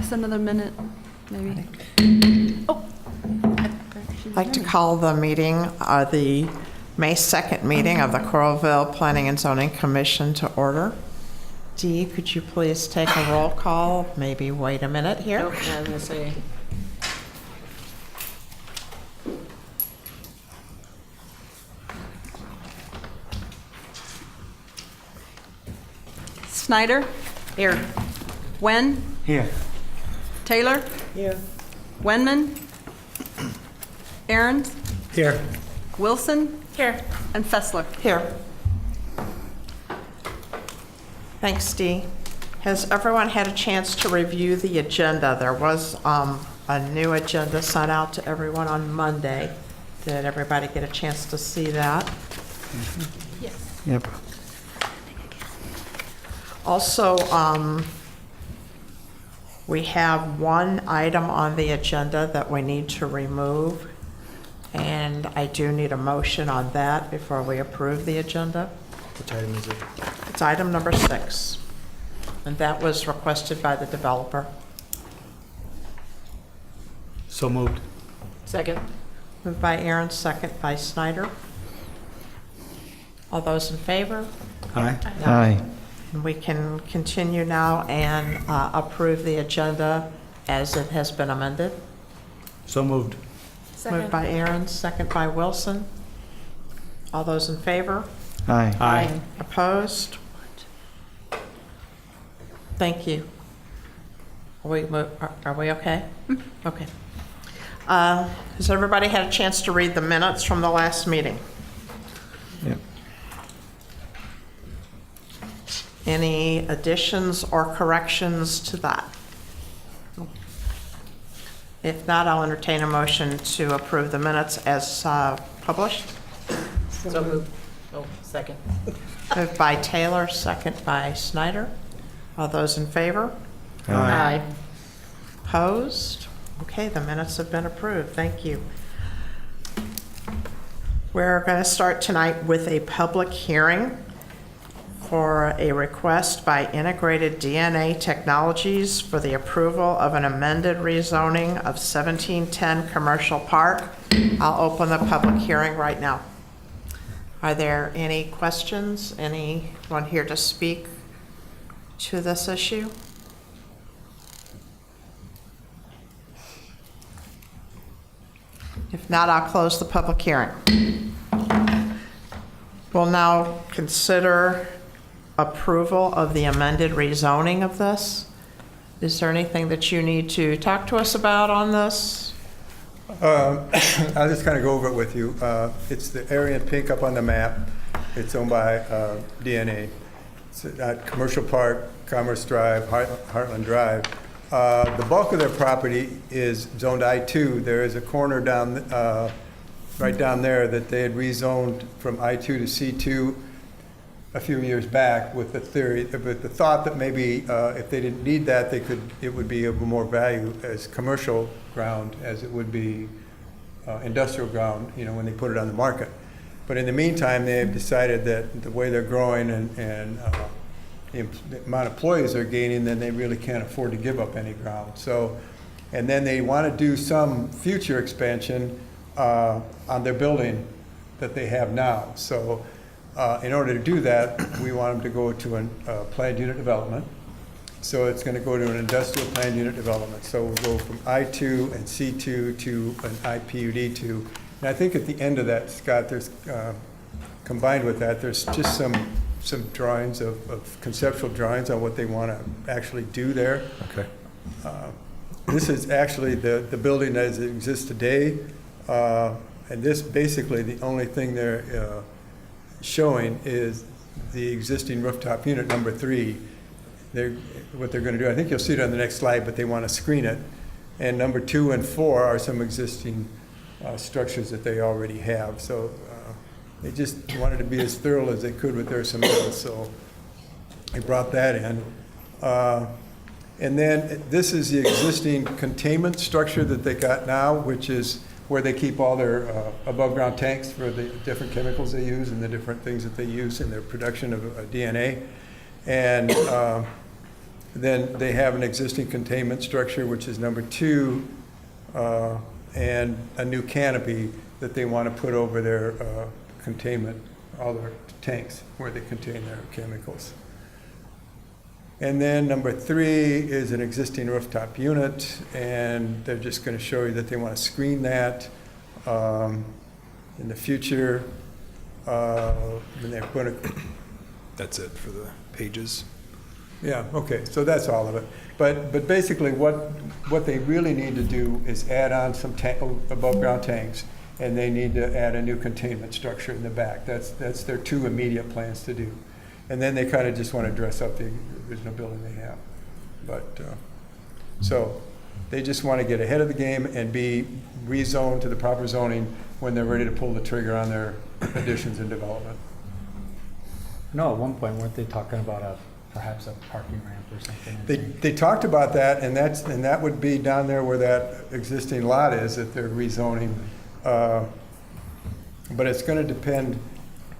Just another minute, maybe. Oh. I'd like to call the meeting, the May 2nd meeting of the Coralville Planning and Zoning Commission to order. Dee, could you please take a roll call? Maybe wait a minute here. Oh, yeah, I was gonna say. Snyder? Here. Wen? Here. Taylor? Here. Wenman? Aaron's? Here. Wilson? Here. And Fessler? Here. Thanks, Dee. Has everyone had a chance to review the agenda? There was a new agenda sent out to everyone on Monday. Did everybody get a chance to see that? Yes. Yep. Also, we have one item on the agenda that we need to remove, and I do need a motion on that before we approve the agenda. Which item is it? It's item number 6, and that was requested by the developer. So moved. Second. Moved by Aaron, second by Snyder. All those in favor? Aye. Aye. We can continue now and approve the agenda as it has been amended. So moved. Moved by Aaron, second by Wilson. All those in favor? Aye. Aye. Opposed? Thank you. Are we okay? Okay. Has everybody had a chance to read the minutes from the last meeting? Yep. Any additions or corrections to that? If not, I'll entertain a motion to approve the minutes as published. So moved. Oh, second. Moved by Taylor, second by Snyder. All those in favor? Aye. Opposed? Okay, the minutes have been approved. Thank you. We're going to start tonight with a public hearing for a request by Integrated DNA Technologies for the approval of an amended rezoning of 1710 Commercial Park. I'll open the public hearing right now. Are there any questions? Anyone here to speak to this issue? If not, I'll close the public hearing. We'll now consider approval of the amended rezoning of this. Is there anything that you need to talk to us about on this? I'll just kind of go over it with you. It's the area in pink up on the map. It's owned by DNA. It's at Commercial Park, Commerce Drive, Heartland Drive. The bulk of their property is zoned I-2. There is a corner down, right down there that they had rezoned from I-2 to C2 a few years back with the theory, with the thought that maybe if they didn't need that, it would be of more value as commercial ground as it would be industrial ground, when they put it on the market. But in the meantime, they've decided that the way they're growing and the amount of employees they're gaining, then they really can't afford to give up any ground. So, and then they want to do some future expansion on their building that they have now. So in order to do that, we want them to go to a planned unit development. So it's going to go to an industrial planned unit development. So we'll go from I2 and C2 to an IPUD2. And I think at the end of that, Scott, there's combined with that, there's just some drawings of conceptual drawings on what they want to actually do there. Okay. This is actually the building as it exists today. And this basically the only thing they're showing is the existing rooftop unit number 3. What they're going to do, I think you'll see it on the next slide, but they want to screen it. And number 2 and 4 are some existing structures that they already have. So they just wanted to be as thorough as they could with their submittals, so they brought that in. And then this is the existing containment structure that they got now, which is where they keep all their above ground tanks for the different chemicals they use and the different things that they use in their production of DNA. And Then they have an existing containment structure, which is number 2, and a new canopy that they want to put over their containment, all their tanks where they contain their chemicals. And then number 3 is an existing rooftop unit, and they're just going to show you that they want to screen that in the future. And they're going to, That's it for the pages. yeah, okay, so that's all of it. But basically, what they really need to do is add on some above-ground tanks, and they need to add a new containment structure in the back. That's their 2 immediate plans to do. And then they kind of just want to dress up the original building they have. But, so they just want to get ahead of the game and be rezoned to the proper zoning when they're ready to pull the trigger on their additions and development. No, at one point, weren't they talking about perhaps a parking ramp or something? They talked about that, and that would be down there where that existing lot is that they're rezoning. But it's going to depend.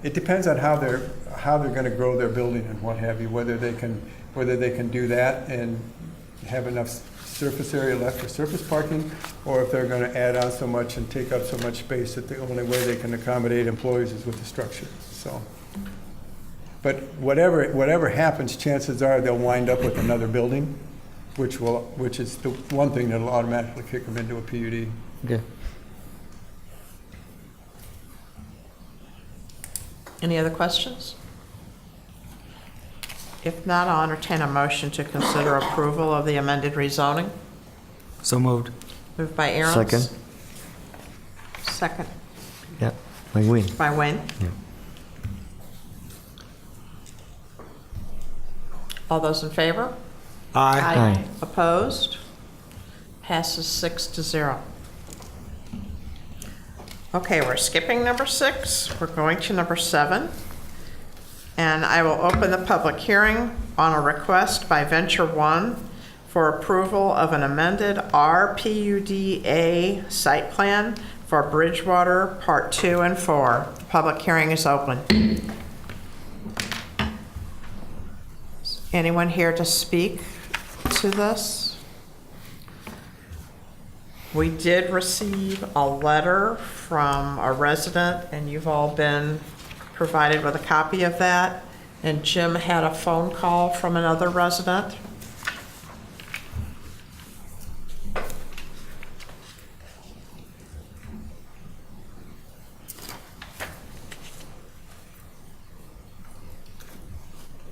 It depends on how they're going to grow their building and what have you. Whether they can do that and have enough surface area left for surface parking, or if they're going to add on so much and take up so much space that the only way they can accommodate employees is with the structure. So. But whatever happens, chances are they'll wind up with another building, which is the one thing that'll automatically kick them into a PUD. Okay. Any other questions? If not, I'll entertain a motion to consider approval of the amended rezoning. So moved. Moved by Aaron's. Second. Second Yeah, like Wayne. by Wayne. Yeah. All those in favor? Aye. Opposed? Passes 6-0. Okay, we're skipping number 6. We're going to number 7. And I will open the public hearing on a request by Venture One for approval of an amended RPUDA site plan for Bridgewater Part 2 and 4. The public hearing is open. Anyone here to speak to this? We did receive a letter from a resident, and you've all been provided with a copy of that. And Jim had a phone call from another resident.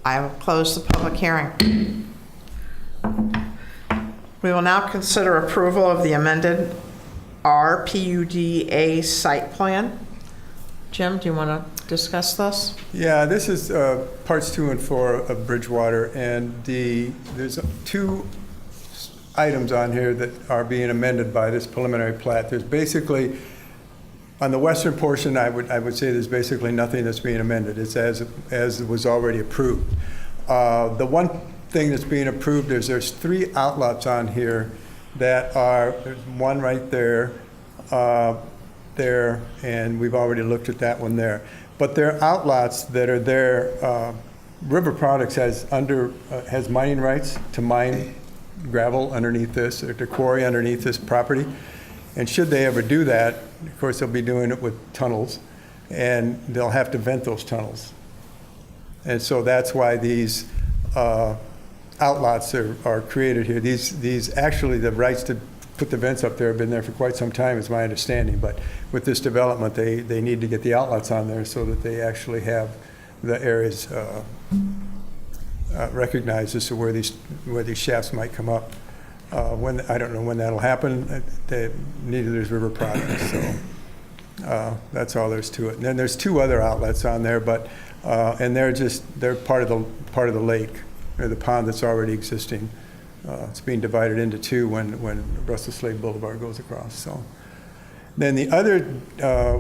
I will close the public hearing. We will now consider approval of the amended RPUDA site plan. Jim, do you want to discuss this? Yeah, this is parts 2 and 4 of Bridgewater, and there's 2 items on here that are being amended by this preliminary plat. There's basically, on the western portion, I would say there's basically nothing that's being amended. It's as was already approved. The one thing that's being approved is there's 3 outlets on here that are, there's one right there, and we've already looked at that one there. But there are outlets that are there. River Products has mining rights to mine gravel underneath this, or to quarry underneath this property. And should they ever do that, of course, they'll be doing it with tunnels, and they'll have to vent those tunnels. And so that's why these outlets are created here. These actually, the rights to put the vents up there have been there for quite some time, is my understanding. But with this development, they need to get the outlets on there so that they actually have the areas recognized as to where these shafts might come up. I don't know when that'll happen. Neither does River Products, so that's all there's to it. And then there's 2 other outlets on there, but and they're part of the lake, or the pond that's already existing. It's being divided into 2 when Russell Slade Boulevard goes across. So then the other,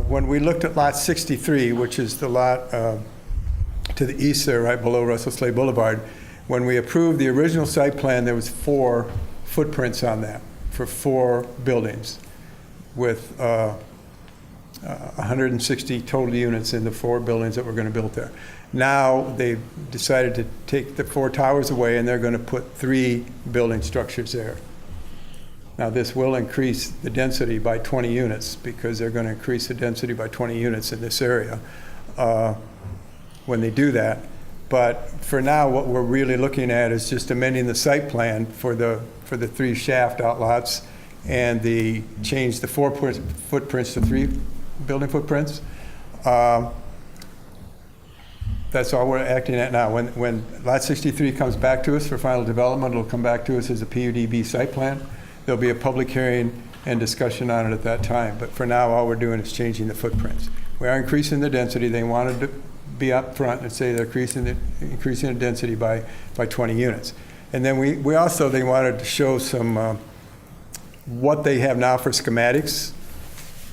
when we looked at lot 63, which is the lot to the east there, right below Russell Slade Boulevard, when we approved the original site plan, there was 4 footprints on that for 4 buildings with 160 total units in the 4 buildings that were going to build there. Now they've decided to take the 4 towers away, and they're going to put 3 building structures there. Now, this will increase the density by 20 units, because they're going to increase the density by 20 units in this area when they do that. But for now, what we're really looking at is just amending the site plan for the 3 shaft outlots and change the 4 footprints to 3 building footprints. That's all we're acting at now. When Lot 63 comes back to us for final development, it'll come back to us as a PUDB site plan. There'll be a public hearing and discussion on it at that time. But for now, all we're doing is changing the footprints. We are increasing the density. They wanted to be up front and say they're increasing the density by 20 units. And then they wanted to show some what they have now for schematics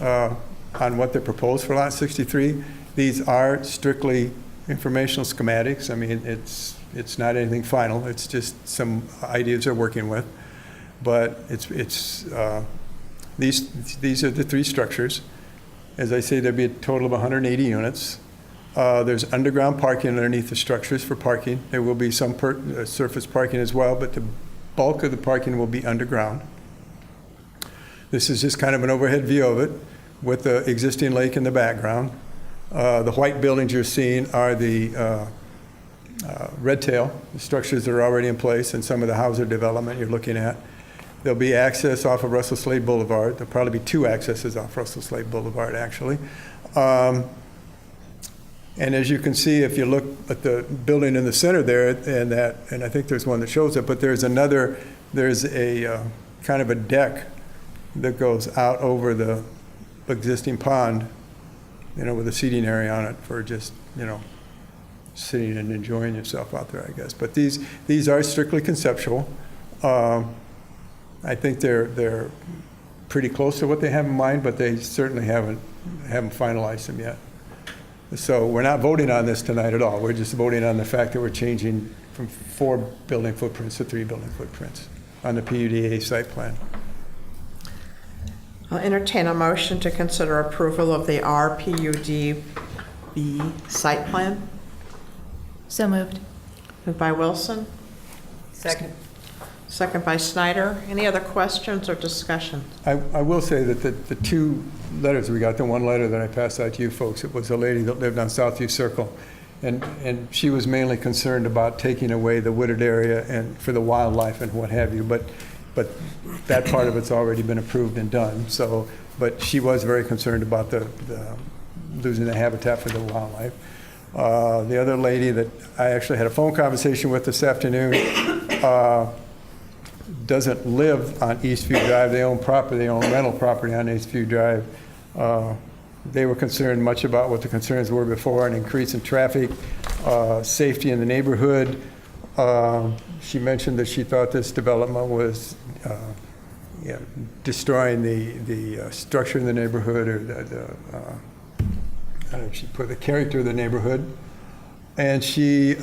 on what they proposed for Lot 63. These are strictly informational schematics. I mean, it's not anything final. It's just some ideas they're working with. But these are the 3 structures. As I say, there'll be a total of 180 units. There's underground parking underneath the structures for parking. There will be some surface parking as well, but the bulk of the parking will be underground. This is just kind of an overhead view of it with the existing lake in the background. The white buildings you're seeing are the red tail, the structures that are already in place, and some of the housing development you're looking at. There'll be access off of Russell Slade Boulevard. There'll probably be 2 accesses off Russell Slade Boulevard, actually. And as you can see, if you look at the building in the center there, and I think there's one that shows it, but there's a kind of a deck that goes out over the existing pond, with a seating area on it for just, sitting and enjoying yourself out there, I guess. But these are strictly conceptual. I think they're pretty close to what they have in mind, but they certainly haven't finalized them yet. So we're not voting on this tonight at all. We're just voting on the fact that we're changing from 4 building footprints to 3 building footprints on the PUDA site plan. I'll entertain a motion to consider approval of the RPUDB site plan. So moved. Moved by Wilson, Second. second by Snyder. Any other questions or discussion? I will say that the 2 letters we got, the one letter that I passed out to you folks, it was a lady that lived on Southview Circle. And she was mainly concerned about taking away the wooded area and for the wildlife and what have you. But that part of it's already been approved and done. So, but she was very concerned about the losing the habitat for the wildlife. The other lady that I actually had a phone conversation with this afternoon doesn't live on Eastview Drive. They own rental property on Eastview Drive. They were concerned much about what the concerns were before, an increase in traffic, safety in the neighborhood. She mentioned that she thought this development was destroying the structure in the neighborhood, or I don't know if she put the character of the neighborhood. And she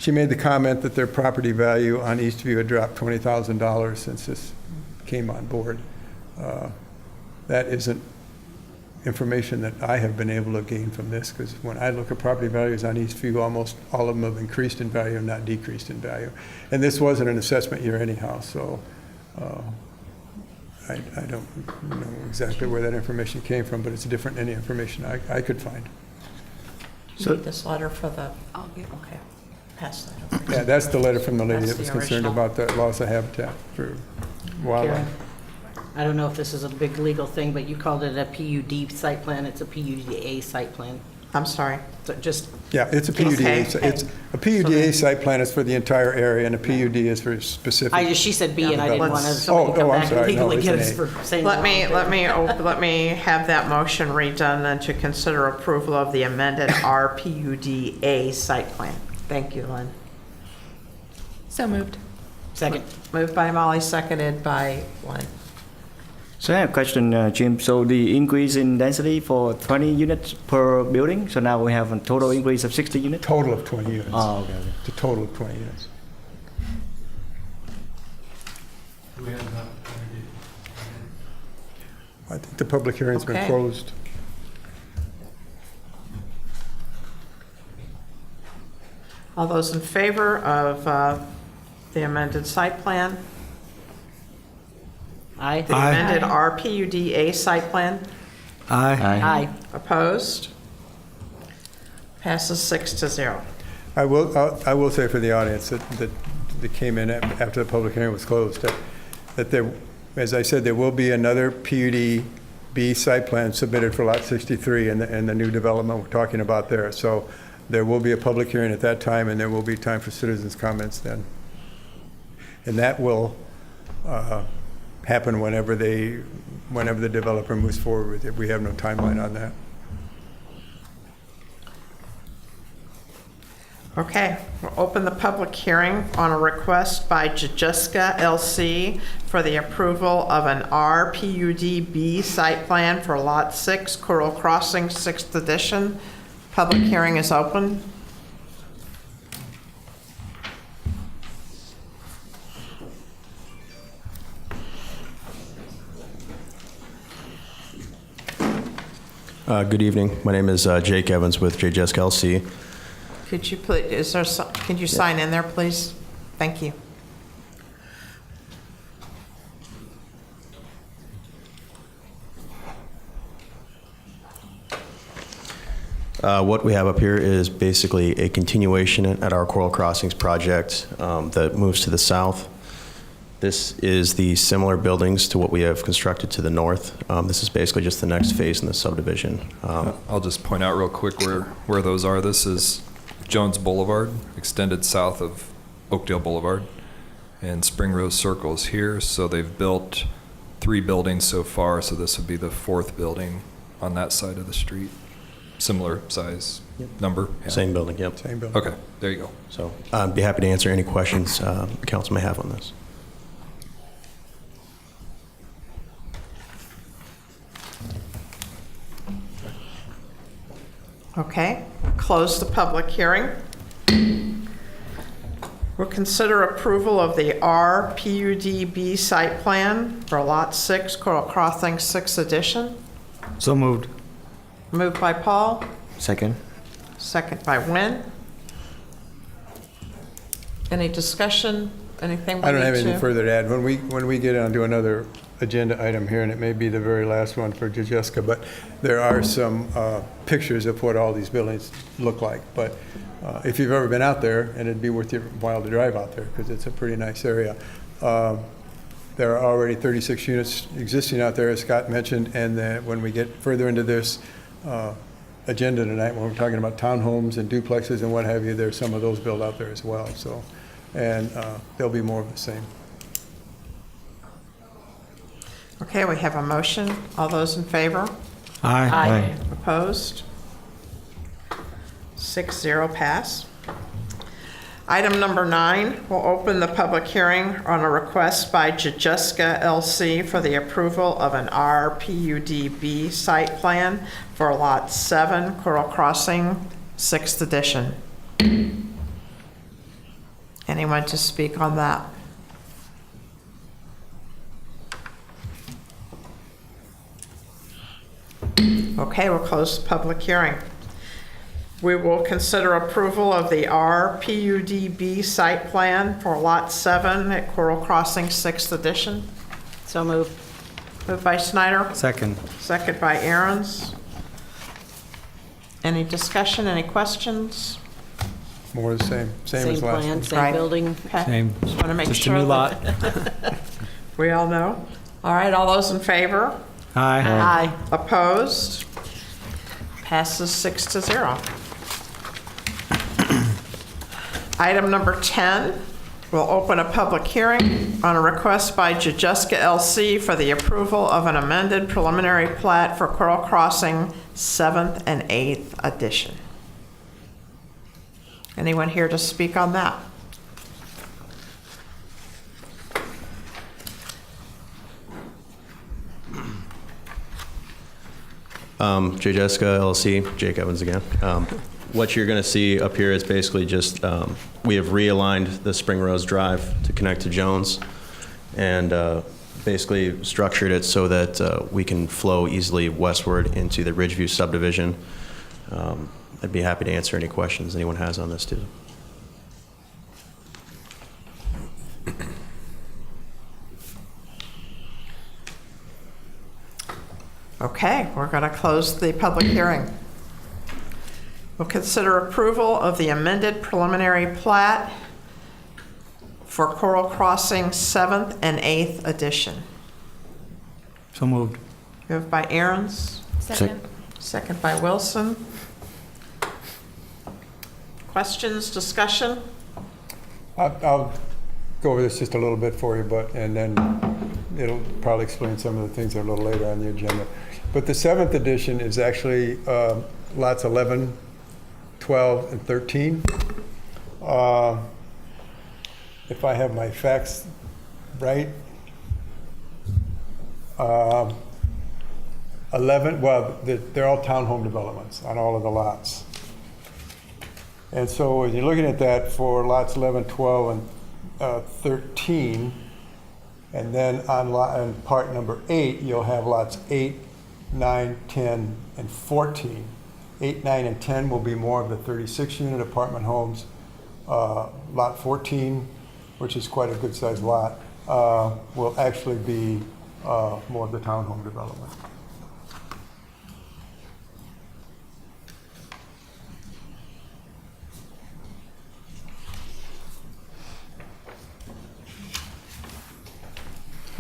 made the comment that their property value on Eastview had dropped $20,000 since this came on board. That isn't information that I have been able to gain from this, because when I look at property values on Eastview, almost all of them have increased in value and not decreased in value. And this wasn't an assessment year anyhow, so I don't know exactly where that information came from, but it's different than any information I could find. So this letter for the, okay, pass that over. Yeah, that's the letter from the lady That's that was the concerned original. about the loss of habitat for wildlife. Karen, I don't know if this is a big legal thing, but you called it a PUD site plan. It's a PUDA site plan. I'm sorry. So just, Yeah, it's a PUDA. Okay. It's a PUDA site plan is for the entire area, and a PUD is for specific. she said B, and I didn't want to, let's- somebody to come Oh, I'm back and sorry. No, legally it's get an us A. for saying. Let the me wrong thing. let me have that motion redone and to consider approval of the amended RPUDA site plan. Thank you, Lynn. So moved. Second. Moved by Molly, seconded by Lynn. So I have a question, Jim. So the increase in density for 20 units per building, so now we have a total increase of 60 units? Total of 20 units. Oh, okay. The total of 20 units. I think the public hearing's been Okay. closed. All those in favor of the amended site plan? Aye. The amended RPUDA site plan? Aye. Opposed? Passes 6-0. I will say for the audience that came in after the public hearing was closed, that there, as I said, there will be another PUD-B site plan submitted for Lot 63 and the new development we're talking about there. So there will be a public hearing at that time, and there will be time for citizens' comments then. And that will happen whenever the developer moves forward with it. We have no timeline on that. Okay, we'll open the public hearing on a request by Jajuska LC for the approval of an RPUD-B site plan for Lot 6, Coral Crossing, 6th edition. Public hearing is open. Good evening. My name is Jake Evans with Jajuska LC. Could you please, could you sign in there, please? Thank you. What we have up here is basically a continuation at our Coral Crossings project that moves to the south. This is the similar buildings to what we have constructed to the north. This is basically just the next phase in the subdivision. I'll just point out real quick where those are. This is Jones Boulevard, extended south of Oakdale Boulevard, and Spring Rose Circle is here. So they've built 3 buildings so far, so this would be the 4th building on that side of the street. Similar size, number? Yeah. Same building, yep. Same building. Okay, there you go. So I'd be happy to answer any questions the council may have on this. Okay, close the public hearing. We'll consider approval of the RPUD-B site plan for Lot 6, Coral Crossing, 6th edition. So moved. Moved by Paul, Second. second by Wynn. Any discussion, anything we need to? I don't have anything further to add. When we get onto another agenda item here, and it may be the very last one for Jajuska, but there are some pictures of what all these buildings look like. But if you've ever been out there, and it'd be worth your while to drive out there because it's a pretty nice area. There are already 36 units existing out there, as Scott mentioned, and then when we get further into this agenda tonight, when we're talking about townhomes and duplexes and what have you, there's some of those built out there as well. So, and there'll be more of the same. Okay, we have a motion. All those in favor? Aye. Opposed? 6-0 pass. Item number 9, we'll open the public hearing on a request by Jajuska LC for the approval of an RPUD-B site plan for Lot 7, Coral Crossing, 6th edition. Anyone to speak on that? Okay, we'll close the public hearing. We will consider approval of the RPUD-B site plan for Lot 7 at Coral Crossing, 6th edition. So moved. Moved by Snyder, Second. second by Aaron's. Any discussion, any questions? More of the same as last plan, one. same Right. building. Okay. Same. Just want to make Just a sure. new lot. We all know. All right, all those in favor? Aye. Opposed? Passes 6-0. Item number 10, we'll open a public hearing on a request by Jajuska LC for the approval of an amended preliminary plat for Coral Crossing, 7th and 8th edition. Anyone here to speak on that? Jajuska LLC, Jake Evans again. What you're going to see up here is basically just we have realigned the Spring Rose Drive to connect to Jones, and basically structured it so that we can flow easily westward into the Ridgeview subdivision. I'd be happy to answer any questions anyone has on this too. Okay, we're going to close the public hearing. We'll consider approval of the amended preliminary plat for Coral Crossing 7th and 8th edition. So moved. Moved by Aaron's, Second. second by Wilson. Questions, discussion? I'll go over this just a little bit for you, and then it'll probably explain some of the things that are a little later on the agenda. But the 7th edition is actually lots 11, 12, and 13. If I have my facts right, 11, well, they're all townhome developments on all of the lots. And so when you're looking at that for lots 11, 12, and 13, and then on part number 8, you'll have lots 8, 9, 10, and 14. 8, 9, and 10 will be more of the 36-unit apartment homes. Lot 14, which is quite a good-sized lot, will actually be more of the townhome development.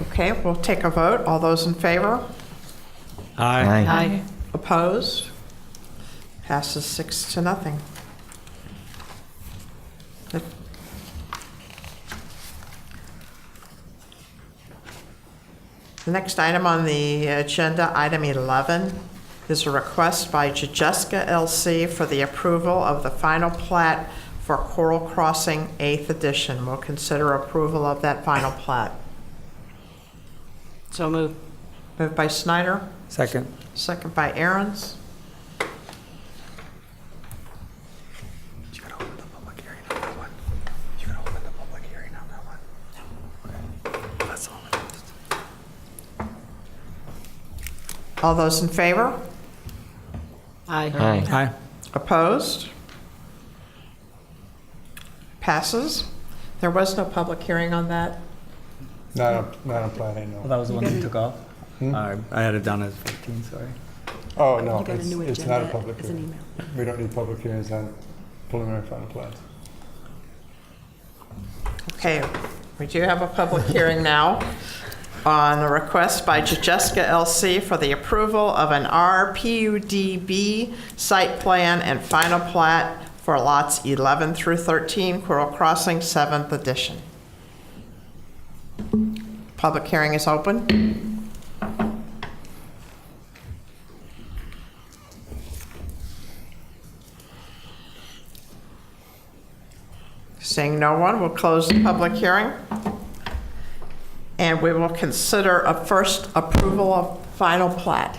Okay, we'll take a vote. All those in favor? Aye. Aye. Opposed? Passes 6-0. The next item on the agenda, item 11, is a request by Jessica LC for the approval of the final plat for Coral Crossing 8th edition. We'll consider approval of that final plat. So moved. Moved by Snyder, Second. second by Aaron's. You gotta open the public hearing on that one. You gotta open the public hearing on that one. Okay. That's all. All those in favor? Aye. Aye. Opposed? Passes. There was no public hearing on that. Not on plat, I Well, know. that was the one you took off? I had it down as 15, sorry. Oh, no, You got a new it's not a agenda public as an hearing. email. We don't need public hearings on preliminary final plans. Okay, we do have a public hearing now on a request by Jessica LC for the approval of an RPUDB site plan and final plat for lots 11 through 13, Coral Crossing 7th edition. Public hearing is open. Seeing no one, we'll close the public hearing. And we will consider a first approval of final plat.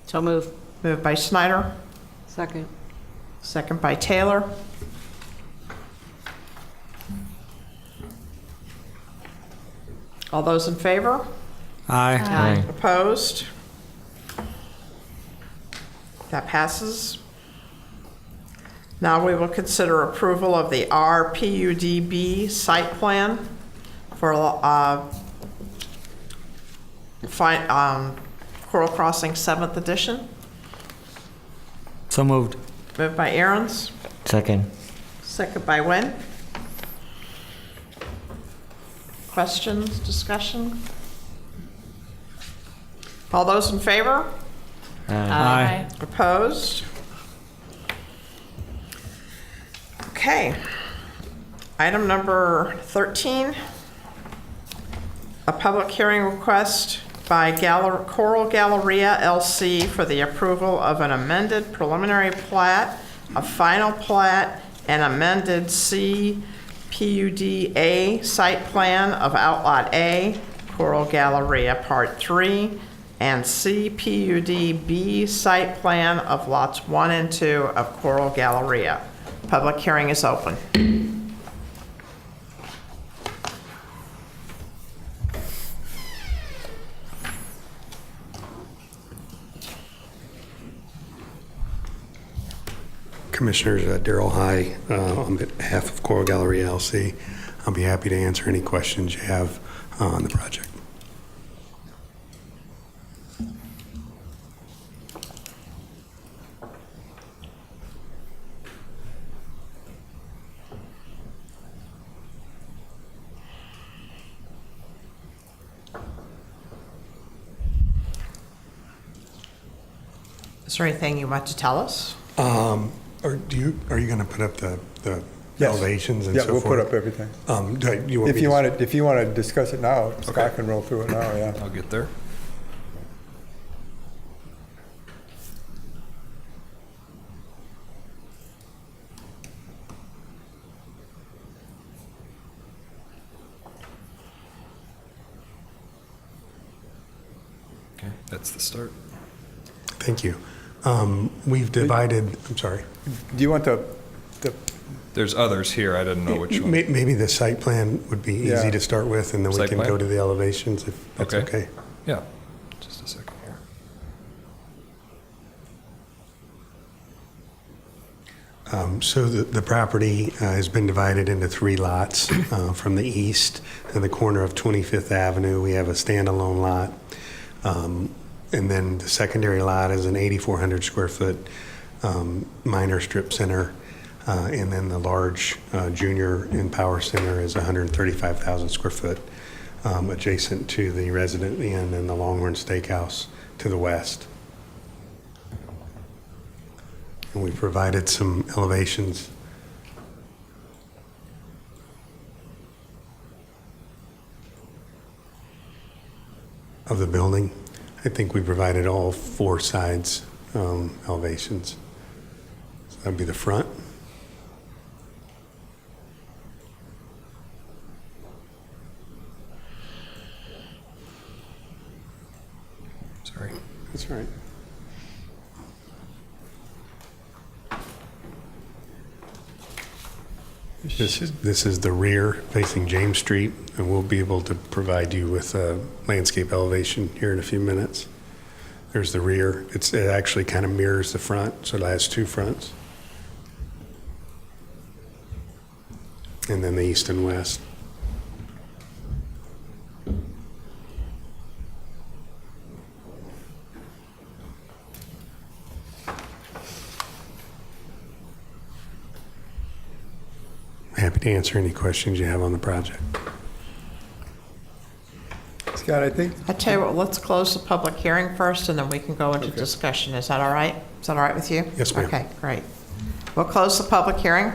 So moved. Moved by Snyder, Second. second by Taylor. All those in favor? Aye. Opposed? That passes. Now we will consider approval of the RPUDB site plan for Coral Crossing 7th edition. So moved. Moved by Aaron's, Second. second by Wen. Questions, discussion? All those in favor? Aye. Opposed? Okay. Item number 13, a public hearing request by Coral Galleria LC for the approval of an amended preliminary plat, a final plat, and amended CPUD-A site plan of Outlot A, Coral Galleria Part 3, and CPUD-B site plan of lots 1 and 2 of Coral Galleria. Public hearing is open. Commissioners, Darrell High, on behalf of Coral Gallery LLC. I'll be happy to answer any questions you have on the project. Is there anything you want to tell us? Or are you going to put up the Yes. elevations and Yeah, so we'll forth? put up everything. You want If me you to- want to, if you want to discuss it now, Scott can roll through it now, yeah. I'll get there. Okay, that's the start. Thank you. We've divided, I'm sorry, Do you want the, There's others here, I didn't know which one. maybe the site plan would be Yeah. easy to start with, and then we Site can plan? go to the elevations if that's okay. Yeah, just a second here. So the property has been divided into 3 lots. From the east, in the corner of 25th Avenue, we have a standalone lot. And then the secondary lot is an 8,400 square foot minor strip center. And then the large junior and power center is 135,000 square foot, adjacent to the Resident Inn and the Longhorn Steakhouse to the west. And we provided some elevations. Of the building. I think we provided all 4 sides elevations. So that'd be the front. Sorry. That's right. This is the rear facing James Street, and we'll be able to provide you with a landscape elevation here in a few minutes. There's the rear. It actually kind of mirrors the front, so it has 2 fronts. And then the east and west. Happy to answer any questions you have on the project. Scott, I think, I tell you what, let's close the public hearing first, and then we can go into discussion. Is that all right? Is that all right with you? Yes, ma'am. Okay, great. We'll close the public hearing.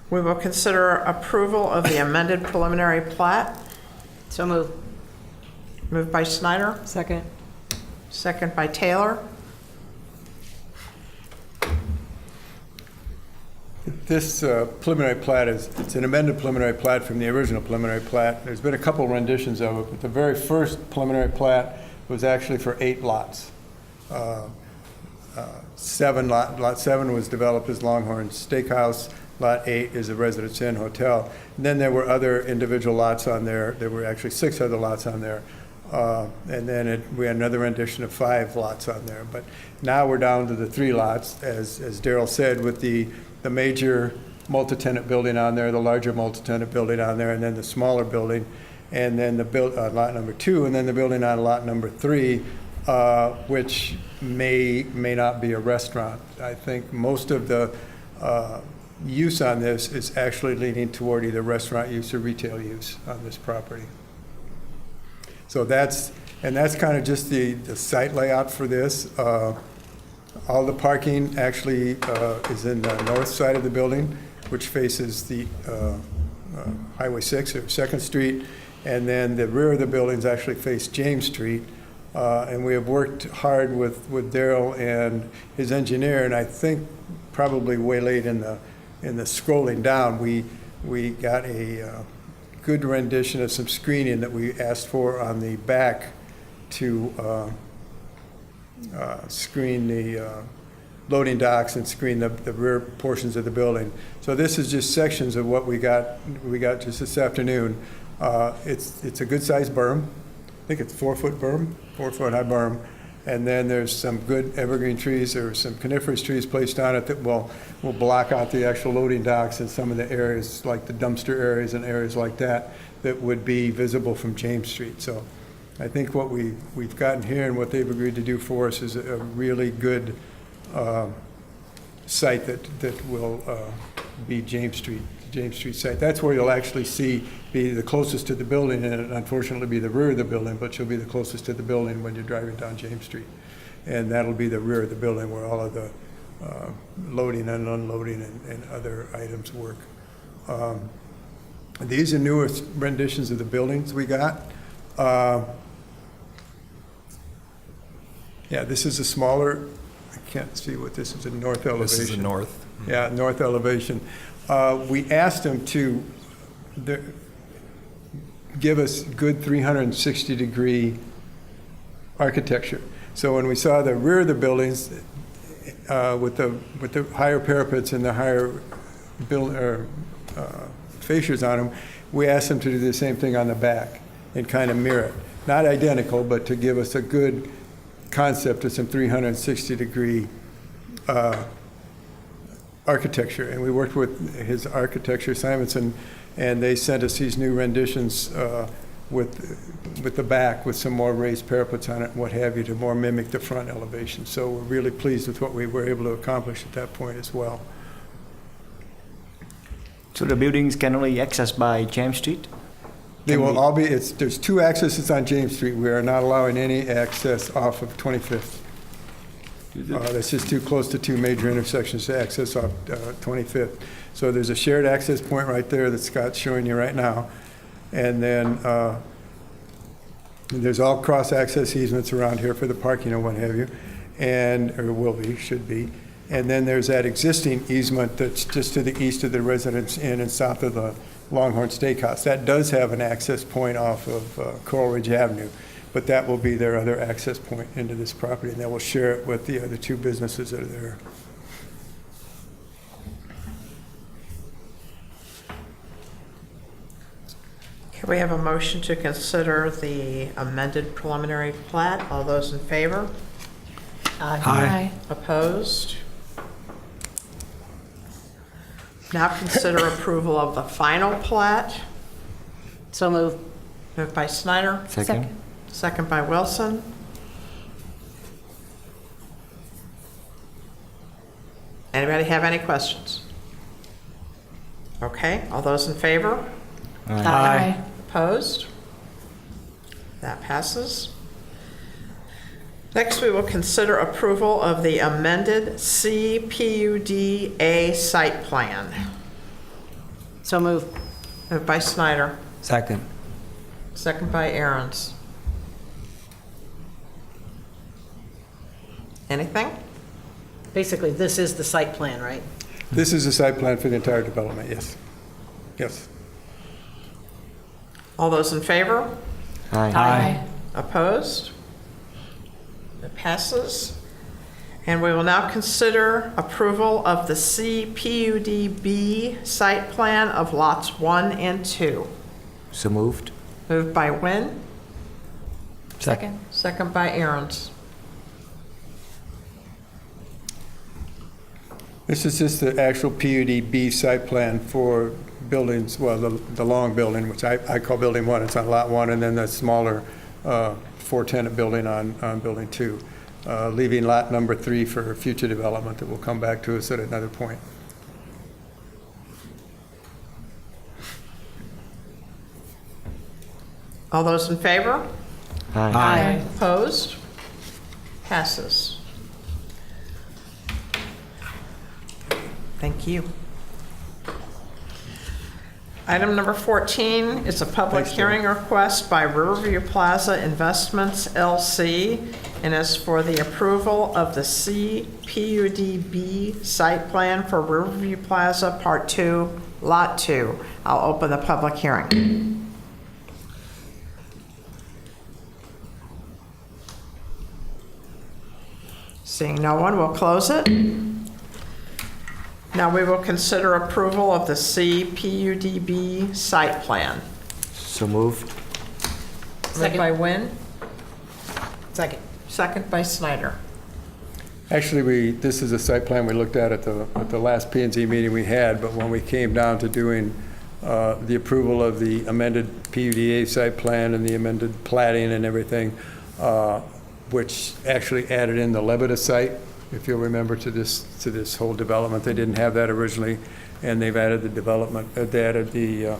We will consider approval of the amended preliminary plat. So moved. Moved by Snyder, Second. second by Taylor. this preliminary plat it's an amended preliminary plat from the original preliminary plat. There's been a couple renditions of it, but the very first preliminary plat was actually for 8 lots. Lot 7 was developed as Longhorn Steakhouse. Lot 8 is a Residence Inn Hotel. And then there were other individual lots on there. There were actually 6 other lots on there. And then we had another rendition of 5 lots on there. But now we're down to the 3 lots, as Daryl said, with the major multi-tenant building on there, the larger multi-tenant building on there, and then the smaller building, and then the lot number 2, and then the building on lot number 3, which may not be a restaurant. I think most of the use on this is actually leaning toward either restaurant use or retail use on this property. So that's kind of just the site layout for this. All the parking actually is in the north side of the building, which faces the Highway 6 or 2nd Street, and then the rear of the buildings actually face James Street. And we have worked hard with Daryl and his engineer, and I think probably way late in the scrolling down, we got a good rendition of some screening that we asked for on the back to screen the loading docks and screen the rear portions of the building. So this is just sections of what we got just this afternoon. It's a good-sized berm. I think it's 4-foot berm, 4-foot high berm. And then there's some good evergreen trees or some coniferous trees placed on it that will block out the actual loading docks and some of the areas like the dumpster areas and areas like that would be visible from James Street. So I think what we've gotten here and what they've agreed to do for us is a really good site that will be James Street site. That's where you'll actually be the closest to the building, and unfortunately be the rear of the building, but you'll be the closest to the building when you're driving down James Street. And that'll be the rear of the building where all of the loading and unloading and other items work. These are newest renditions of the buildings we got. Yeah, this is a smaller, I can't see what this is, a north elevation. This is the north. Yeah, north elevation. We asked them to give us good 360-degree architecture. So when we saw the rear of the buildings with the higher parapets and the higher fascias on them, we asked them to do the same thing on the back and kind of mirror it. Not identical, but to give us a good concept of some 360-degree architecture. And we worked with his architecture, Simonson, and they sent us these new renditions with the back with some more raised parapets on it and what have you to more mimic the front elevation. So we're really pleased with what we were able to accomplish at that point as well. So the buildings can only access by James Street? They will all be, there's two accesses on James Street. We are not allowing any access off of 25th. That's just too close to two major intersections to access off 25th. So there's a shared access point right there that Scott's showing you right now. And then there's all cross-access easements around here for the parking and what have you, or will be, should be. And then there's that existing easement that's just to the east of the Residence Inn and south of the Longhorn Steakhouse. That does have an access point off of Coral Ridge Avenue, but that will be their other access point into this property, and they will share it with the other two businesses that are there. Okay, we have a motion to consider the amended preliminary plat. All those in favor? Aye. Opposed? Now consider approval of the final plat. So moved. Moved by Snyder, Second. second by Wilson. Anybody have any questions? Okay, all those in favor? Aye. Opposed? That passes. Next, we will consider approval of the amended CPUD-A site plan. So moved. Moved by Snyder, Second. second by Aaron's. Anything? Basically, this is the site plan, right? This is a site plan for the entire development, yes. Yes. All those in favor? Aye. Opposed? It passes. And we will now consider approval of the CPUD-B site plan of lots 1 and 2. So moved. Moved by Nguyen, Second. second by Aaron's. This is just the actual PUD-B site plan for buildings, well, the long building, which I call Building 1, it's on Lot 1, and then the smaller 4-tenant building on Building 2, leaving lot number 3 for future development that will come back to us at another point. All those in favor? Aye. Opposed? Passes. Thank you. Item number 14 is a public Thanks, Joe. hearing request by Riverview Plaza Investments, LC, and is for the approval of the CPUD-B site plan for Riverview Plaza Part 2, Lot 2. I'll open the public hearing. Seeing no one, we'll close it. Now we will consider approval of the CPUD-B site plan. So moved. Moved by Nguyen, Second. second by Snyder. Actually, this is a site plan we looked at the last P&Z meeting we had, but when we came down to doing the approval of the amended PUD-A site plan and the amended plating and everything, which actually added in the Lebeda site if you'll remember, to this whole development. They didn't have that originally, and they've added the development, they added the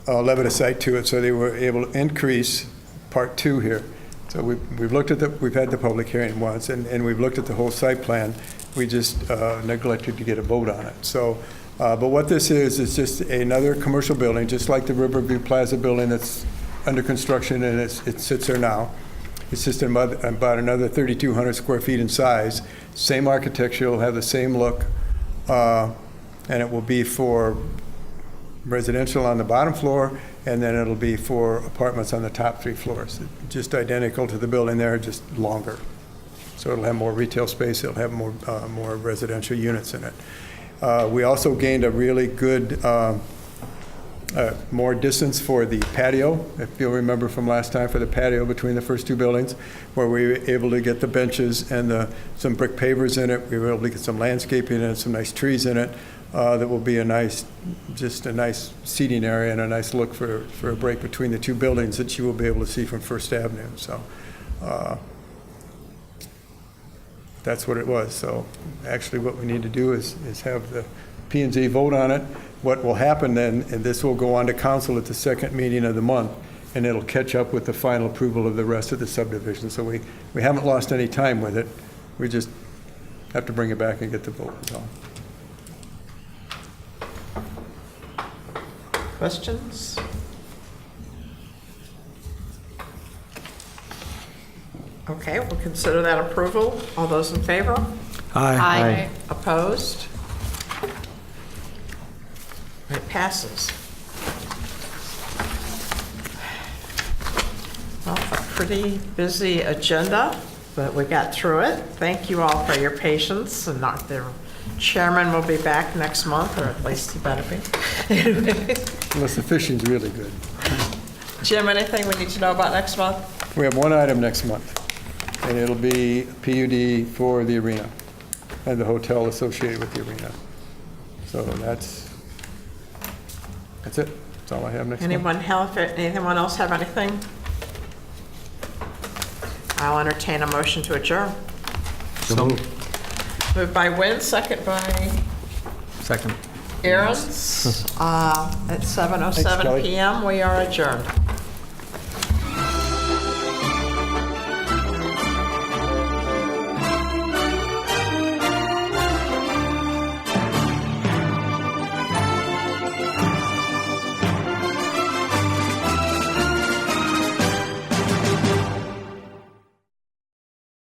Levitt site to it, so they were able to increase Part 2 here. So we've looked at we've had the public hearing once, and we've looked at the whole site plan. We just neglected to get a vote on it. So, but what this is just another commercial building, just like the Riverview Plaza building that's under construction, and it sits there now. It's just about another 3,200 square feet in size. Same architecture, it'll have the same look, and it will be for residential on the bottom floor, and then it'll be for apartments on the top 3 floors. Just identical to the building there, just longer. So it'll have more retail space, it'll have more residential units in it. We also gained a really good, more distance for the patio, if you'll remember from last time, for the patio between the first 2 buildings, where we were able to get the benches and some brick pavers in it. We were able to get some landscaping and some nice trees in it. That will be just a nice seating area and a nice look for a break between the 2 buildings that you will be able to see from First Avenue. So that's what it was. So actually what we need to do is have the P&Z vote on it. What will happen then, and this will go on to council at the second meeting of the month, and it'll catch up with the final approval of the rest of the subdivision. So we haven't lost any time with it. We just have to bring it back and get the vote. So. Questions? Okay, we'll consider that approval. All those in favor? Aye. Opposed? It passes. Well, a pretty busy agenda, but we got through it. Thank you all for your patience, and the chairman will be back next month, or at least he better be. Unless the fishing's really good. Jim, anything we need to know about next month? We have one item next month, and it'll be PUD for the arena and the hotel associated with the arena. So that's it. That's all I have next month. Anyone else have anything? I'll entertain a motion to adjourn. So Moved by Wynn, second by second. Aaron's. At Thanks, 7:07 Kelly. PM, we are adjourned.